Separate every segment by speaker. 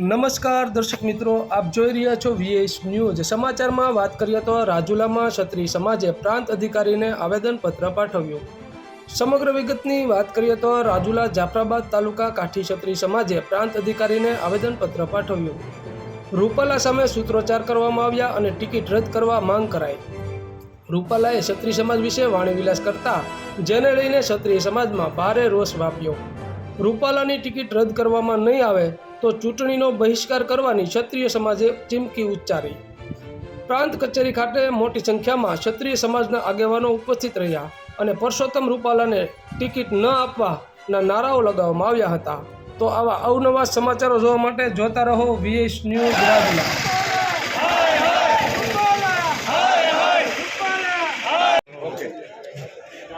Speaker 1: નમસ્કાર દર્શક મિત્રો, આપ જોઈ રહ્યા છો VS ન્યૂઝ। સમાચારમાં વાત કરીએ તો રાજુલામાં ક્ષત્રિય સમાજે પ્રાંત અધિકારીને આવેદનપત્ર પાઠવ્યું। સમગ્ર વિગતની વાત કરીએ તો રાજુલા જાફરાબાદ તાલુકા કાઠી ક્ષત્રિય સમાજે પ્રાંત અધિકારીને આવેદનપત્ર પાઠવ્યું। રૂપાલા સામે સૂત્રોચ્ચાર કરવામાં આવ્યા અને ટિકિટ રદ કરવા માંગ કરાઈ। રૂપાલાએ ક્ષત્રિય સમાજ વિશે વાણીવિલાસ કરતા જેને લઈને ક્ષત્રિય સમાજમાં ભારે રોષ વ્યાપ્યો। રૂપાલાની ટિકિટ રદ કરવામાં નહીં આવે તો ચૂંટણીનો બહિષ્કાર કરવાની ક્ષત્રિય સમાજે ચીમકી ઉચ્ચારી। પ્રાંત કચેરી ખાતે મોટી સંખ્યામાં ક્ષત્રિય સમાજના આગેવાનો ઉપસ્થિત રહ્યા અને પરસોત્તમ રૂપાલાને ટિકિટ ન આપવાના નારાઓ લગાવવામાં આવ્યા હતા। તો આવા અવનવા સમાચારો જોવા માટે જોતા રહો VS ન્યૂઝ રાજુલા।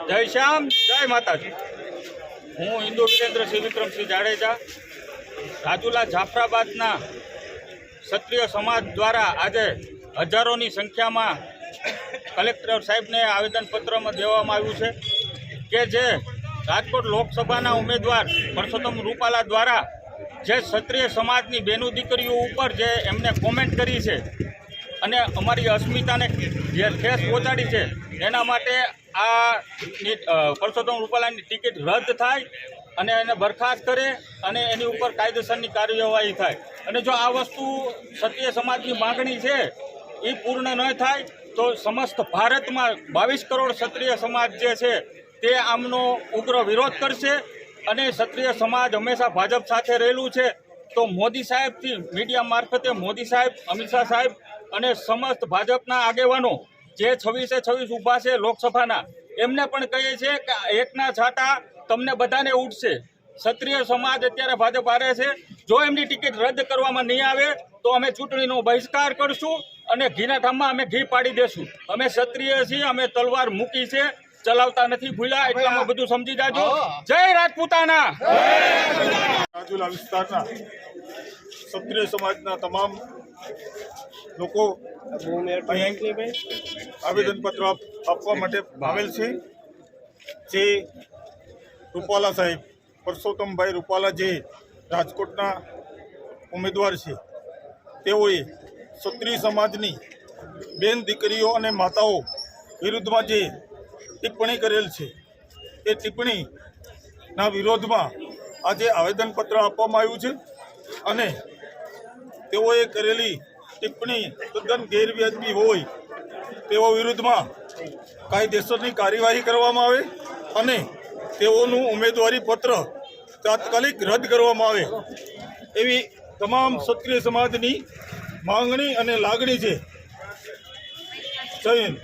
Speaker 2: જય શ્યામ, જય માતાજી। હું હિન્દુ વીરેન્દ્રસિંહ વિક્રમસિંહ જાડેજા રાજુલા જાફરાબાદના ક્ષત્રિય સમાજ દ્વારા આજે હજારોની સંખ્યામાં કલેક્ટર સાહેબને આવેદનપત્રમાં દેવામાં આવ્યું છે કે જે રાજકોટ લોકસભાના ઉમેદવાર પરસોત્તમ રૂપાલા દ્વારા જે ક્ષત્રિય સમાજની બહેનો દીકરીઓ ઉપર જે એમને કોમેન્ટ કરી છે અને અમારી અસ્મિતાને જે ઠેસ પહોંચાડી છે એના માટે આ પરસોત્તમ રૂપાલાની ટિકિટ રદ થાય અને એને બરખાસ્ત કરે અને એની ઉપર કાયદેસરની કાર્યવાહી થાય। અને જો આ વસ્તુ ક્ષત્રિય સમાજની માગણી છે એ પૂર્ણ ન થાય તો સમસ્ત ભારતમાં 22 કરોડ ક્ષત્રિય સમાજ જે છે તે આમનો ઉગ્ર વિરોધ કરશે અને ક્ષત્રિય સમાજ હંમેશા ભાજપ સાથે રહેલું છે। તો મોદી સાહેબથી મીડિયા મારફતે મોદી સાહેબ, અમિત શાહ સાહેબ અને સમસ્ત ભાજપના આગેવાનો જે 26 ઊભા છે લોકસભાના, એમને પણ કહીએ છીએ કે એકના છાંટા તમને બધાને ઉઠશે। ક્ષત્રિય સમાજ અત્યારે ભાજપ હારે છે, જો એમની ટિકિટ રદ કરવામાં નહીં આવે તો અમે ચૂંટણીનો બહિષ્કાર કરશું અને ઘીના ઠામમાં અમે ઘી પાડી દેશું। અમે ક્ષત્રિય છીએ, અમે તલવાર મૂકી છે, ચલાવતા નથી ભૂલ્યા, એટલામાં બધું સમજી જાજો। જય રાજપૂતાના।
Speaker 3: રાજુલા વિસ્તારના ક્ષત્રિય સમાજના તમામ લોકો આવેદનપત્ર આપવા માટે આવેલ છે। જે રૂપાલા સાહેબ, પરસોત્તમભાઈ રૂપાલા જે રાજકોટના ઉમેદવાર છે, તેઓએ ક્ષત્રિય સમાજની બેન દીકરીઓ અને માતાઓ વિરુદ્ધમાં જે ટિપ્પણી કરેલ છે એ ટિપ્પણીના વિરોધમાં આજે આવેદનપત્ર આપવામાં આવ્યું છે અને તેઓએ કરેલી ટિપ્પણી તદ્દન ગેરવ્યાજબી હોય તેઓ વિરુદ્ધમાં કાયદેસરની કાર્યવાહી કરવામાં આવે અને તેઓનું ઉમેદવારી પત્ર તાત્કાલિક રદ કરવામાં આવે એવી તમામ ક્ષત્રિય સમાજની માંગણી અને લાગણી છે। જય હિન્દ।